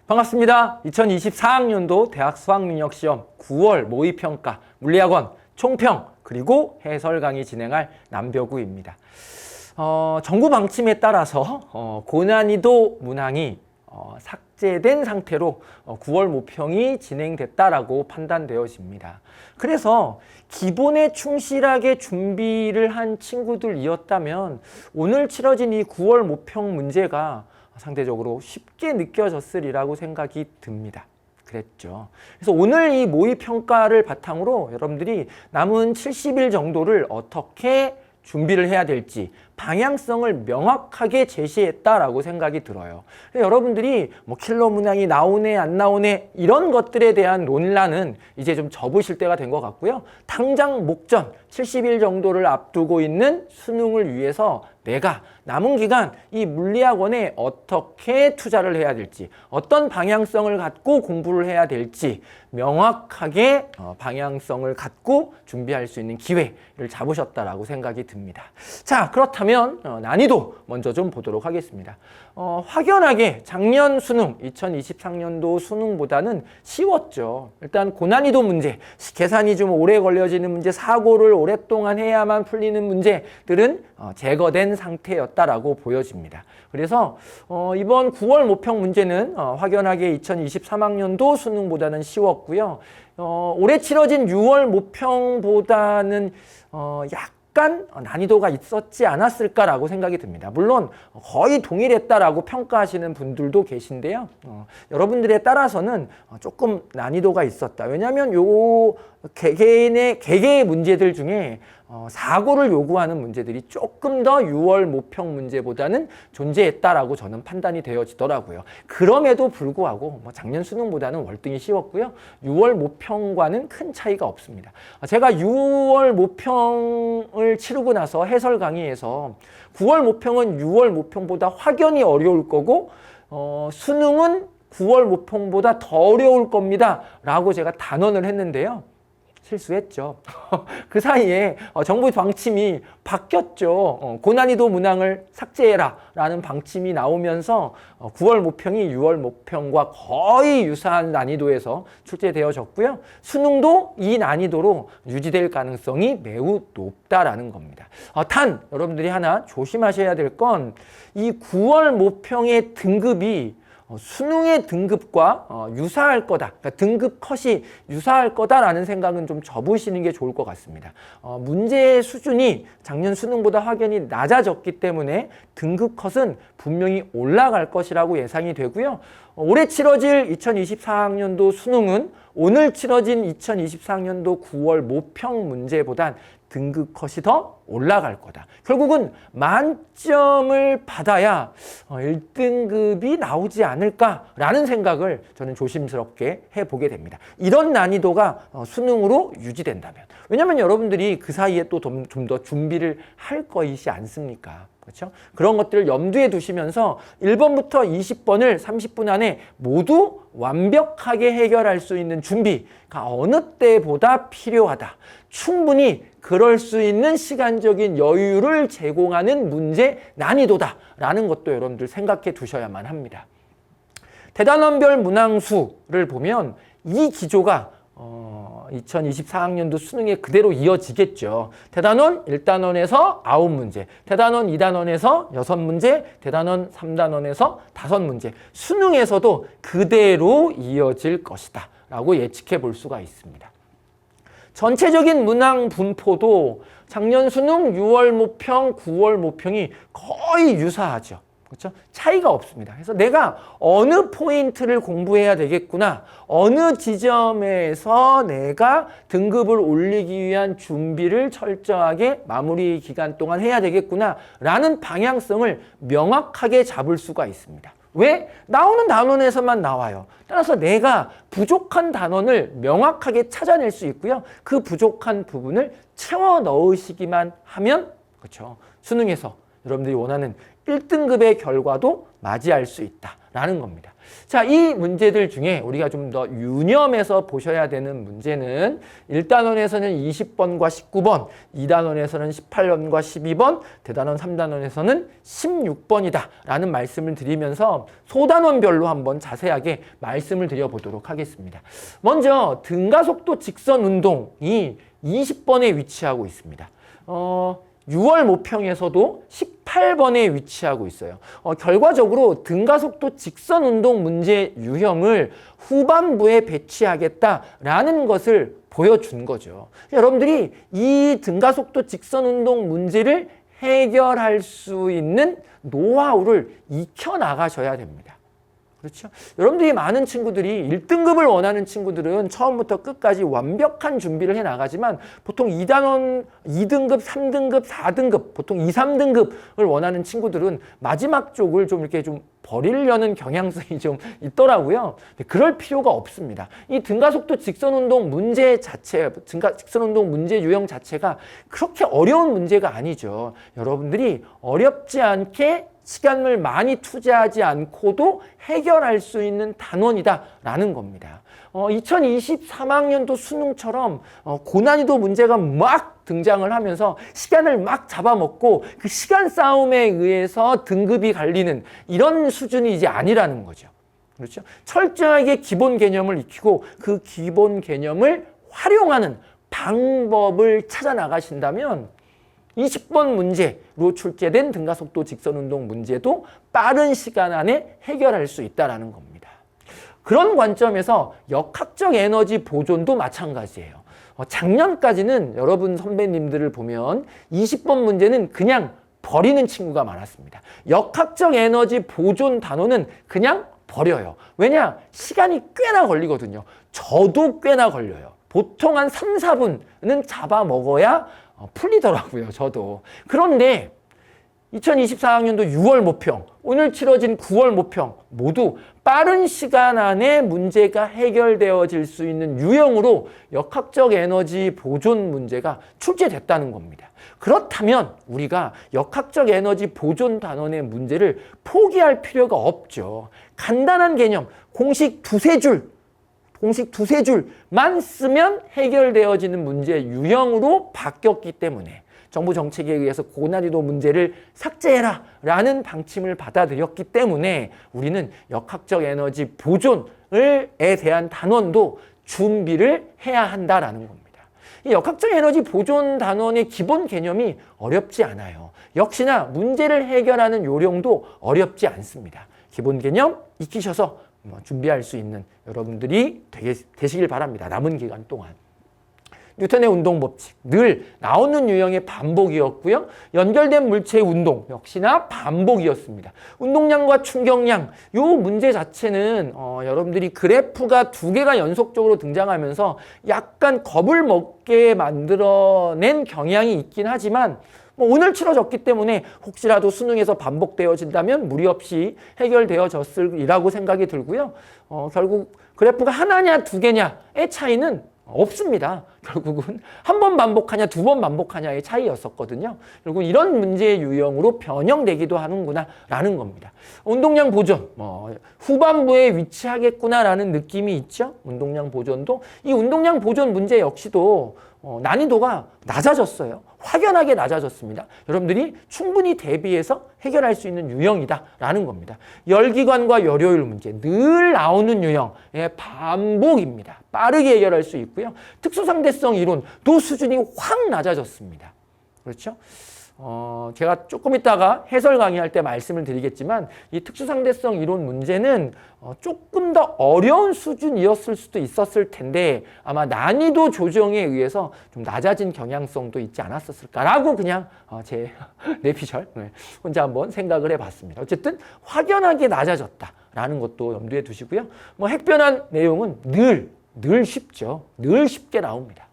반갑습니다. 2024학년도 대학 수학능력시험 9월 모의평가 물리학원 총평 그리고 해설 강의 진행할 남벼구입니다. 정부 방침에 따라서 고난이도 문항이 삭제된 상태로 9월 모평이 진행됐다라고 판단되어집니다. 그래서 기본에 충실하게 준비를 한 친구들이었다면 오늘 치러진 이 9월 모평 문제가 상대적으로 쉽게 느껴졌으리라고 생각이 듭니다. 그랬죠. 그래서 오늘 이 모의평가를 바탕으로 여러분들이 남은 70일 정도를 어떻게 준비를 해야 될지 방향성을 명확하게 제시했다라고 생각이 들어요. 여러분들이 뭐 킬러 문항이 나오네 안 나오네 이런 것들에 대한 논란은 이제 좀 접으실 때가 된 것 같고요. 당장 목전 70일 정도를 앞두고 있는 수능을 위해서 내가 남은 기간 이 물리학원에 어떻게 투자를 해야 될지 어떤 방향성을 갖고 공부를 해야 될지 명확하게 방향성을 갖고 준비할 수 있는 기회를 잡으셨다라고 생각이 듭니다. 자, 그렇다면 난이도 먼저 좀 보도록 하겠습니다. 확연하게 작년 수능 2023년도 수능보다는 쉬웠죠. 일단 고난이도 문제, 계산이 좀 오래 걸려지는 문제, 사고를 오랫동안 해야만 풀리는 문제들은 제거된 상태였다라고 보여집니다. 그래서 이번 9월 모평 문제는 확연하게 2023학년도 수능보다는 쉬웠고요. 올해 치러진 6월 모평보다는 약간 난이도가 있었지 않았을까라고 생각이 듭니다. 물론 거의 동일했다라고 평가하시는 분들도 계신데요. 여러분들에 따라서는 조금 난이도가 있었다. 왜냐하면 요 개개의 문제들 중에 사고를 요구하는 문제들이 조금 더 6월 모평 문제보다는 존재했다라고 저는 판단이 되어지더라고요. 그럼에도 불구하고 작년 수능보다는 월등히 쉬웠고요. 6월 모평과는 큰 차이가 없습니다. 제가 6월 모평을 치르고 나서 해설 강의에서 9월 모평은 6월 모평보다 확연히 어려울 거고 수능은 9월 모평보다 더 어려울 겁니다 라고 제가 단언을 했는데요. 실수했죠. 그 사이에 정부 방침이 바뀌었죠. 고난이도 문항을 삭제해라 라는 방침이 나오면서 9월 모평이 6월 모평과 거의 유사한 난이도에서 출제되어졌고요. 수능도 이 난이도로 유지될 가능성이 매우 높다라는 겁니다. 단 여러분들이 하나 조심하셔야 될 건 이 9월 모평의 등급이 수능의 등급과 유사할 거다. 그러니까 등급 컷이 유사할 거다라는 생각은 좀 접으시는 게 좋을 것 같습니다. 문제의 수준이 작년 수능보다 확연히 낮아졌기 때문에 등급 컷은 분명히 올라갈 것이라고 예상이 되고요. 올해 치러질 2024학년도 수능은 오늘 치러진 2024학년도 9월 모평 문제보단 등급 컷이 더 올라갈 거다. 결국은 만점을 받아야 1등급이 나오지 않을까라는 생각을 저는 조심스럽게 해보게 됩니다. 이런 난이도가 수능으로 유지된다면. 왜냐하면 여러분들이 그 사이에 또 좀 더 준비를 할 것이지 않습니까? 그렇죠? 그런 것들을 염두에 두시면서 1번부터 20번을 30분 안에 모두 완벽하게 해결할 수 있는 준비가 어느 때보다 필요하다. 충분히 그럴 수 있는 시간적인 여유를 제공하는 문제 난이도다라는 것도 여러분들 생각해 두셔야만 합니다. 대단원별 문항수를 보면 이 기조가 2024학년도 수능에 그대로 이어지겠죠. 대단원 1단원에서 9문제, 대단원 2단원에서 6문제, 대단원 3단원에서 5문제. 수능에서도 그대로 이어질 것이다 라고 예측해 볼 수가 있습니다. 전체적인 문항 분포도 작년 수능 6월 모평, 9월 모평이 거의 유사하죠. 그렇죠? 차이가 없습니다. 그래서 내가 어느 포인트를 공부해야 되겠구나, 어느 지점에서 내가 등급을 올리기 위한 준비를 철저하게 마무리 기간 동안 해야 되겠구나 라는 방향성을 명확하게 잡을 수가 있습니다. 왜? 나오는 단원에서만 나와요. 따라서 내가 부족한 단원을 명확하게 찾아낼 수 있고요. 그 부족한 부분을 채워 넣으시기만 하면 그렇죠. 수능에서 여러분들이 원하는 1등급의 결과도 맞이할 수 있다라는 겁니다. 자, 이 문제들 중에 우리가 좀 더 유념해서 보셔야 되는 문제는 1단원에서는 20번과 19번, 2단원에서는 18번과 12번, 대단원 3단원에서는 16번이다 라는 말씀을 드리면서 소단원별로 한번 자세하게 말씀을 드려보도록 하겠습니다. 먼저 등가속도 직선 운동이 20번에 위치하고 있습니다. 6월 모평에서도 18번에 위치하고 있어요. 결과적으로 등가속도 직선 운동 문제 유형을 후반부에 배치하겠다라는 것을 보여준 거죠. 여러분들이 이 등가속도 직선 운동 문제를 해결할 수 있는 노하우를 익혀 나가셔야 됩니다. 그렇죠? 여러분들이 많은 친구들이 1등급을 원하는 친구들은 처음부터 끝까지 완벽한 준비를 해 나가지만 보통 2단원 2등급, 3등급, 4등급, 보통 2, 3등급을 원하는 친구들은 마지막 쪽을 좀 이렇게 좀 버리려는 경향성이 좀 있더라고요. 그럴 필요가 없습니다. 이 등가속도 직선운동 문제 자체, 직선운동 문제 유형 자체가 그렇게 어려운 문제가 아니죠. 여러분들이 어렵지 않게 시간을 많이 투자하지 않고도 해결할 수 있는 단원이다라는 겁니다. 2023학년도 수능처럼 고난이도 문제가 막 등장을 하면서 시간을 막 잡아먹고 그 시간 싸움에 의해서 등급이 갈리는 이런 수준이 이제 아니라는 거죠. 그렇죠? 철저하게 기본 개념을 익히고 그 기본 개념을 활용하는 방법을 찾아 나가신다면 20번 문제로 출제된 등가속도 직선운동 문제도 빠른 시간 안에 해결할 수 있다는 겁니다. 그런 관점에서 역학적 에너지 보존도 마찬가지예요. 작년까지는 여러분 선배님들을 보면 20번 문제는 그냥 버리는 친구가 많았습니다. 역학적 에너지 보존 단원은 그냥 버려요. 왜냐? 시간이 꽤나 걸리거든요. 저도 꽤나 걸려요. 보통 한 3, 4분은 잡아먹어야 풀리더라고요. 저도. 그런데 2024학년도 6월 모평, 오늘 치러진 9월 모평 모두 빠른 시간 안에 문제가 해결되어질 수 있는 유형으로 역학적 에너지 보존 문제가 출제됐다는 겁니다. 그렇다면 우리가 역학적 에너지 보존 단원의 문제를 포기할 필요가 없죠. 간단한 개념, 공식 두세 줄만 쓰면 해결되어지는 문제 유형으로 바뀌었기 때문에 정부 정책에 의해서 고난이도 문제를 삭제해라 라는 방침을 받아들였기 때문에 우리는 역학적 에너지 보존에 대한 단원도 준비를 해야 한다라는 겁니다. 이 역학적 에너지 보존 단원의 기본 개념이 어렵지 않아요. 역시나 문제를 해결하는 요령도 어렵지 않습니다. 기본 개념 익히셔서 준비할 수 있는 여러분들이 되시길 바랍니다. 남은 기간 동안. 뉴턴의 운동 법칙, 늘 나오는 유형의 반복이었고요. 연결된 물체의 운동 역시나 반복이었습니다. 운동량과 충격량, 요 문제 자체는 여러분들이 그래프가 두 개가 연속적으로 등장하면서 약간 겁을 먹게 만들어낸 경향이 있긴 하지만 오늘 치러졌기 때문에 혹시라도 수능에서 반복되어진다면 무리 없이 해결되어졌으리라고 생각이 들고요. 결국 그래프가 하나냐 두 개냐의 차이는 없습니다. 결국은 한 번 반복하냐 두 번 반복하냐의 차이였었거든요. 결국 이런 문제 유형으로 변형되기도 하는구나 라는 겁니다. 운동량 보존, 후반부에 위치하겠구나 라는 느낌이 있죠. 운동량 보존도. 이 운동량 보존 문제 역시도 난이도가 낮아졌어요. 확연하게 낮아졌습니다. 여러분들이 충분히 대비해서 해결할 수 있는 유형이다라는 겁니다. 열기관과 열효율 문제 늘 나오는 유형의 반복입니다. 빠르게 해결할 수 있고요. 특수상대성 이론도 수준이 확 낮아졌습니다. 그렇죠? 제가 조금 이따가 해설 강의할 때 말씀을 드리겠지만 이 특수상대성 이론 문제는 조금 더 어려운 수준이었을 수도 있었을 텐데 아마 난이도 조정에 의해서 좀 낮아진 경향성도 있지 않았었을까라고 그냥 제 내피셜 혼자 한번 생각을 해봤습니다. 어쨌든 확연하게 낮아졌다라는 것도 염두에 두시고요. 핵변환 내용은 늘 쉽죠. 늘 쉽게 나옵니다.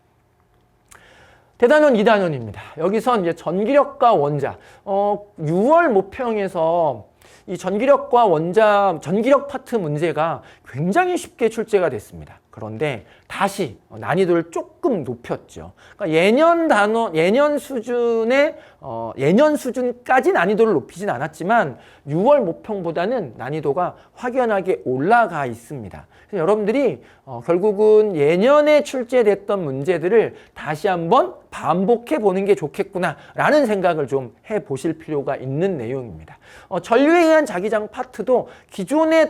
대단원 2단원입니다. 여기선 이제 전기력과 원자, 6월 모평에서 이 전기력과 원자, 전기력 파트 문제가 굉장히 쉽게 출제가 됐습니다. 그런데 다시 난이도를 조금 높였죠. 그러니까 예년 수준까지 난이도를 높이진 않았지만 6월 모평보다는 난이도가 확연하게 올라가 있습니다. 그래서 여러분들이 결국은 예년에 출제됐던 문제들을 다시 한번 반복해 보는 게 좋겠구나라는 생각을 좀 해보실 필요가 있는 내용입니다. 전류에 의한 자기장 파트도 기존에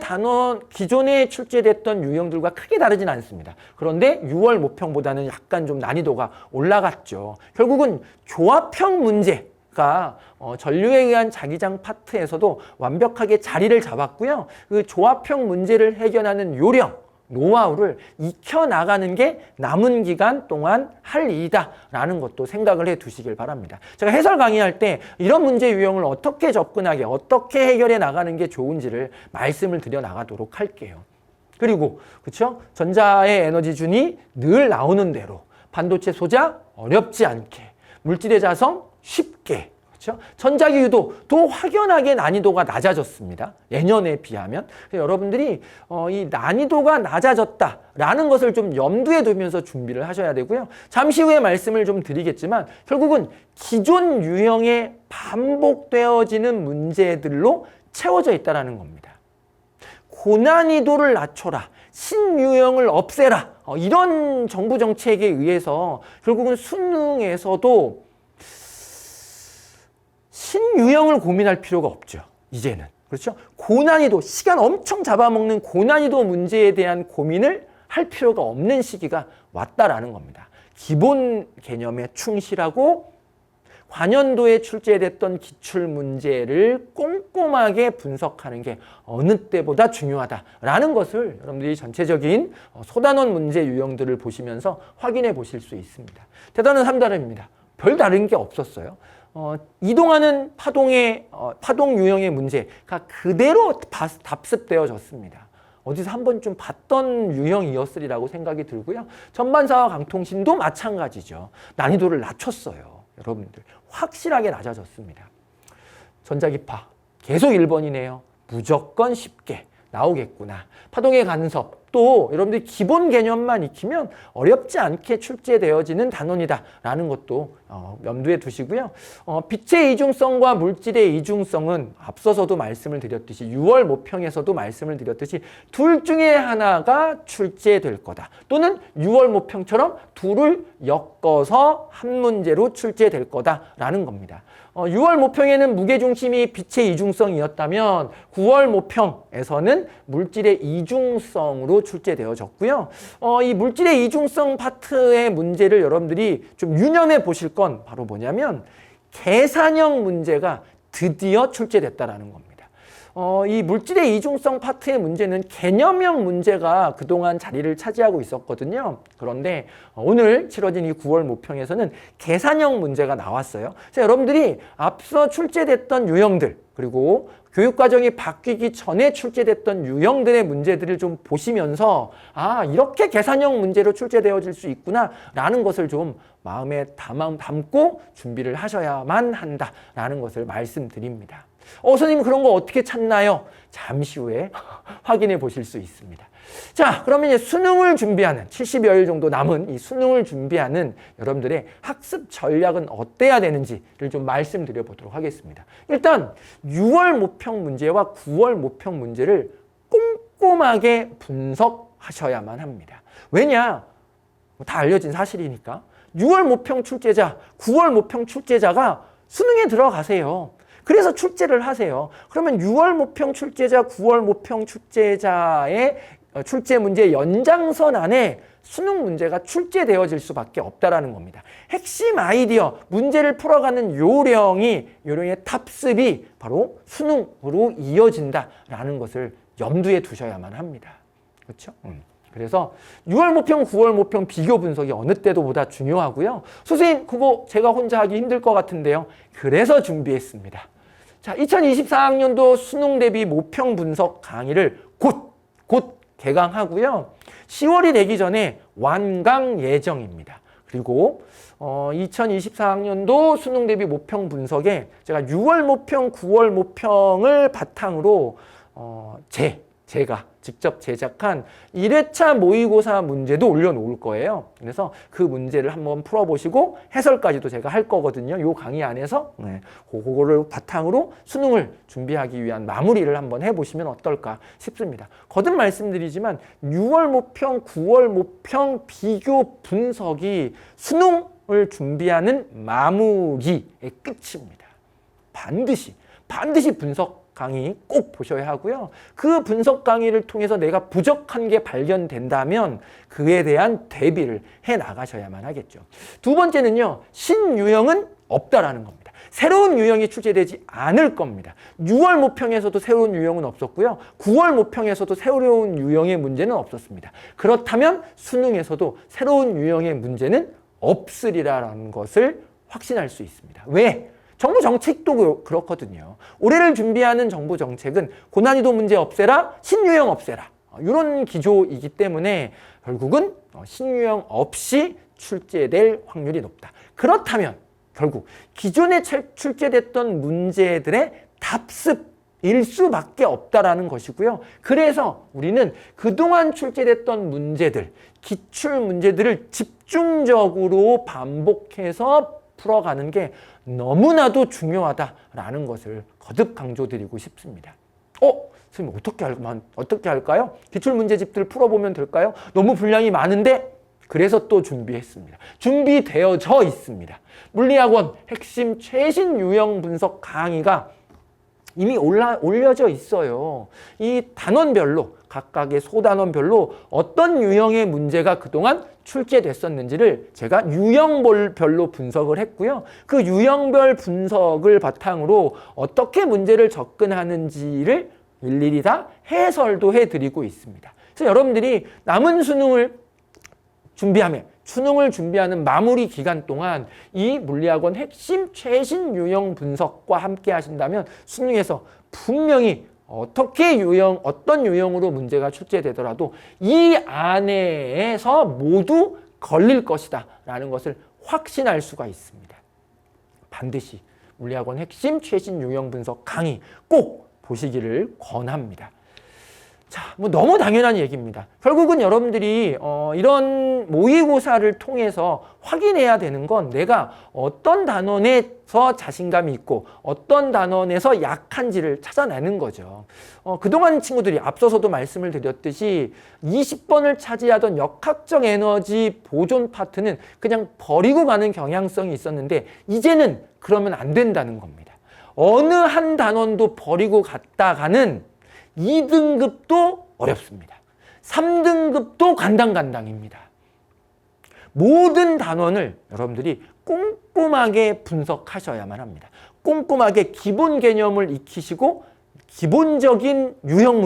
출제됐던 유형들과 크게 다르진 않습니다. 그런데 6월 모평보다는 약간 좀 난이도가 올라갔죠. 결국은 조합형 문제가 전류에 의한 자기장 파트에서도 완벽하게 자리를 잡았고요. 그 조합형 문제를 해결하는 요령, 노하우를 익혀나가는 게 남은 기간 동안 할 일이다라는 것도 생각을 해 두시길 바랍니다. 제가 해설 강의할 때 이런 문제 유형을 어떻게 접근하게, 어떻게 해결해 나가는 게 좋은지를 말씀을 드려 나가도록 할게요. 그리고 그렇죠? 전자의 에너지준이 늘 나오는 대로 반도체 소자 어렵지 않게, 물질의 자성 쉽게, 그렇죠? 전자기 유도도 확연하게 난이도가 낮아졌습니다. 예년에 비하면. 여러분들이 이 난이도가 낮아졌다라는 것을 좀 염두에 두면서 준비를 하셔야 되고요. 잠시 후에 말씀을 좀 드리겠지만 결국은 기존 유형에 반복되어지는 문제들로 채워져 있다는 겁니다. 고난이도를 낮춰라, 신유형을 없애라, 이런 정부 정책에 의해서 결국은 수능에서도 신유형을 고민할 필요가 없죠. 이제는. 그렇죠? 고난이도, 시간 엄청 잡아먹는 고난이도 문제에 대한 고민을 할 필요가 없는 시기가 왔다라는 겁니다. 기본 개념에 충실하고 관연도에 출제됐던 기출문제를 꼼꼼하게 분석하는 게 어느 때보다 중요하다라는 것을 여러분들이 전체적인 소단원 문제 유형들을 보시면서 확인해 보실 수 있습니다. 대단한 삼다름입니다. 별 다른 게 없었어요. 이동하는 파동 유형의 문제가 그대로 답습되어졌습니다. 어디서 한 번쯤 봤던 유형이었으리라고 생각이 들고요. 전반사와 강통신도 마찬가지죠. 난이도를 낮췄어요. 여러분들 확실하게 낮아졌습니다. 전자기파 계속 1번이네요. 무조건 쉽게 나오겠구나. 파동의 간섭 또 여러분들이 기본 개념만 익히면 어렵지 않게 출제되어지는 단원이다라는 것도 염두에 두시고요. 빛의 이중성과 물질의 이중성은 앞서서도 말씀을 드렸듯이 6월 모평에서도 말씀을 드렸듯이 둘 중에 하나가 출제될 거다. 또는 6월 모평처럼 둘을 엮어서 한 문제로 출제될 거다라는 겁니다. 6월 모평에는 무게중심이 빛의 이중성이었다면 9월 모평에서는 물질의 이중성으로 출제되어졌고요. 이 물질의 이중성 파트의 문제를 여러분들이 좀 유념해 보실 건 바로 뭐냐면 계산형 문제가 드디어 출제됐다라는 겁니다. 이 물질의 이중성 파트의 문제는 개념형 문제가 그동안 자리를 차지하고 있었거든요. 그런데 오늘 치러진 이 9월 모평에서는 계산형 문제가 나왔어요. 그래서 여러분들이 앞서 출제됐던 유형들 그리고 교육과정이 바뀌기 전에 출제됐던 유형들의 문제들을 좀 보시면서 이렇게 계산형 문제로 출제되어질 수 있구나 라는 것을 좀 마음에 담고 준비를 하셔야만 한다라는 것을 말씀드립니다. 선생님 그런 거 어떻게 찾나요? 잠시 후에 확인해 보실 수 있습니다. 자, 그러면 이제 수능을 준비하는 70여일 정도 남은 이 수능을 준비하는 여러분들의 학습 전략은 어때야 되는지를 좀 말씀드려 보도록 하겠습니다. 일단 6월 모평 문제와 9월 모평 문제를 꼼꼼하게 분석하셔야만 합니다. 왜냐? 다 알려진 사실이니까. 6월 모평 출제자, 9월 모평 출제자가 수능에 들어가세요. 그래서 출제를 하세요. 그러면 6월 모평 출제자, 9월 모평 출제자의 출제 문제 연장선 안에 수능 문제가 출제되어질 수밖에 없다라는 겁니다. 핵심 아이디어, 문제를 풀어가는 요령의 탑습이 바로 수능으로 이어진다라는 것을 염두에 두셔야만 합니다. 그렇죠? 그래서 6월 모평, 9월 모평 비교 분석이 어느 때도 보다 중요하고요. 선생님, 그거 제가 혼자 하기 힘들 것 같은데요. 그래서 준비했습니다. 자, 2024학년도 수능 대비 모평 분석 강의를 곧 개강하고요. 10월이 되기 전에 완강 예정입니다. 그리고 2024학년도 수능 대비 모평 분석에 제가 6월 모평, 9월 모평을 바탕으로 제가 직접 제작한 1회차 모의고사 문제도 올려놓을 거예요. 그래서 그 문제를 한번 풀어보시고 해설까지도 제가 할 거거든요. 요 강의 안에서 그거를 바탕으로 수능을 준비하기 위한 마무리를 한번 해보시면 어떨까 싶습니다. 거듭 말씀드리지만 6월 모평, 9월 모평 비교 분석이 수능을 준비하는 마무리의 끝입니다. 반드시 분석 강의 꼭 보셔야 하고요. 그 분석 강의를 통해서 내가 부족한 게 발견된다면 그에 대한 대비를 해 나가셔야만 하겠죠. 두 번째는요. 신유형은 없다라는 겁니다. 새로운 유형이 출제되지 않을 겁니다. 6월 모평에서도 새로운 유형은 없었고요. 9월 모평에서도 새로운 유형의 문제는 없었습니다. 그렇다면 수능에서도 새로운 유형의 문제는 없으리라는 것을 확신할 수 있습니다. 왜? 정부 정책도 그렇거든요. 올해를 준비하는 정부 정책은 고난이도 문제 없애라, 신유형 없애라. 이런 기조이기 때문에 결국은 신유형 없이 출제될 확률이 높다. 그렇다면 결국 기존에 출제됐던 문제들의 답습일 수밖에 없다라는 것이고요. 그래서 우리는 그동안 출제됐던 문제들, 기출 문제들을 집중적으로 반복해서 풀어가는 게 너무나도 중요하다라는 것을 거듭 강조드리고 싶습니다. 선생님 어떻게 할까요? 기출문제집들 풀어보면 될까요? 너무 분량이 많은데 그래서 또 준비했습니다. 준비되어져 있습니다. 물리학원 핵심 최신 유형 분석 강의가 이미 올려져 있어요. 이 단원별로 각각의 소단원별로 어떤 유형의 문제가 그동안 출제됐었는지를 제가 유형별로 분석을 했고요. 그 유형별 분석을 바탕으로 어떻게 문제를 접근하는지를 일일이 다 해설도 해드리고 있습니다. 그래서 여러분들이 남은 수능을 준비하는 마무리 기간 동안 이 물리학원 핵심 최신 유형 분석과 함께 하신다면 수능에서 분명히 어떤 유형으로 문제가 출제되더라도 이 안에서 모두 걸릴 것이다 라는 것을 확신할 수가 있습니다. 반드시 물리학원 핵심 최신 유형 분석 강의 꼭 보시기를 권합니다. 자, 너무 당연한 얘기입니다. 결국은 여러분들이 이런 모의고사를 통해서 확인해야 되는 건 내가 어떤 단원에서 자신감이 있고 어떤 단원에서 약한지를 찾아내는 거죠. 그동안 친구들이 앞서서도 말씀을 드렸듯이 20번을 차지하던 역학적 에너지 보존 파트는 그냥 버리고 가는 경향성이 있었는데 이제는 그러면 안 된다는 겁니다. 어느 한 단원도 버리고 갔다가는 2등급도 어렵습니다. 3등급도 간당간당입니다. 모든 단원을 여러분들이 꼼꼼하게 분석하셔야만 합니다. 꼼꼼하게 기본 개념을 익히시고 기본적인 유형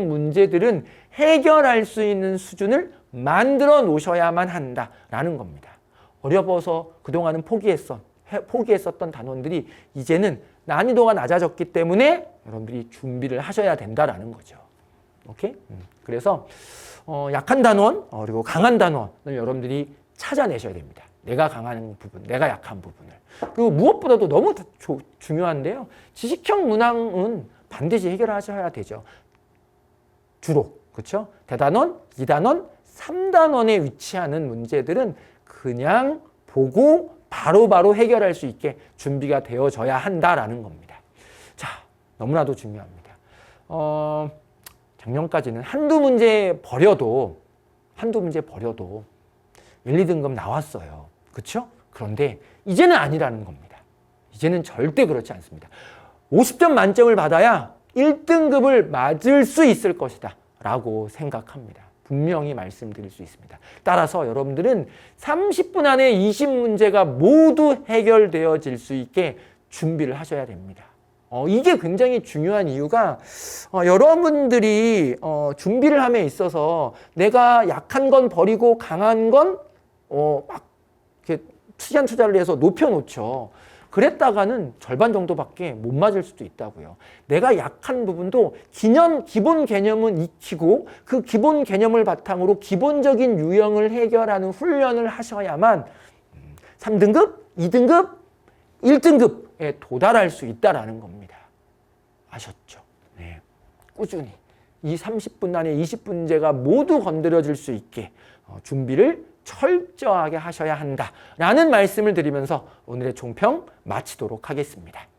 문제들은 해결할 수 있는 수준을 만들어 놓으셔야만 한다라는 겁니다. 어려워서 그동안은 포기했었던 단원들이 이제는 난이도가 낮아졌기 때문에 여러분들이 준비를 하셔야 된다라는 거죠. 오케이? 그래서 약한 단원 그리고 강한 단원을 여러분들이 찾아내셔야 됩니다. 내가 강한 부분, 내가 약한 부분을. 그리고 무엇보다도 너무 중요한데요. 지식형 문항은 반드시 해결하셔야 되죠. 주로 그렇죠? 대단원, 2단원, 3단원에 위치하는 문제들은 그냥 보고 바로바로 해결할 수 있게 준비가 되어져야 한다라는 겁니다. 자, 너무나도 중요합니다. 작년까지는 한두 문제 버려도 1, 2등급 나왔어요. 그렇죠? 그런데 이제는 아니라는 겁니다. 이제는 절대 그렇지 않습니다. 50점 만점을 받아야 1등급을 맞을 수 있을 것이다 라고 생각합니다. 분명히 말씀드릴 수 있습니다. 따라서 여러분들은 30분 안에 20문제가 모두 해결되어질 수 있게 준비를 하셔야 됩니다. 이게 굉장히 중요한 이유가 여러분들이 준비를 함에 있어서 내가 약한 건 버리고 강한 건 막 이렇게 투자를 해서 높여놓죠. 그랬다가는 절반 정도밖에 못 맞을 수도 있다고요. 내가 약한 부분도 기본 개념은 익히고 그 기본 개념을 바탕으로 기본적인 유형을 해결하는 훈련을 하셔야만 3등급, 2등급, 1등급에 도달할 수 있다는 겁니다. 아셨죠? 네. 꾸준히 이 30분 안에 20문제가 모두 건드려질 수 있게 준비를 철저하게 하셔야 한다라는 말씀을 드리면서 오늘의 총평 마치도록 하겠습니다.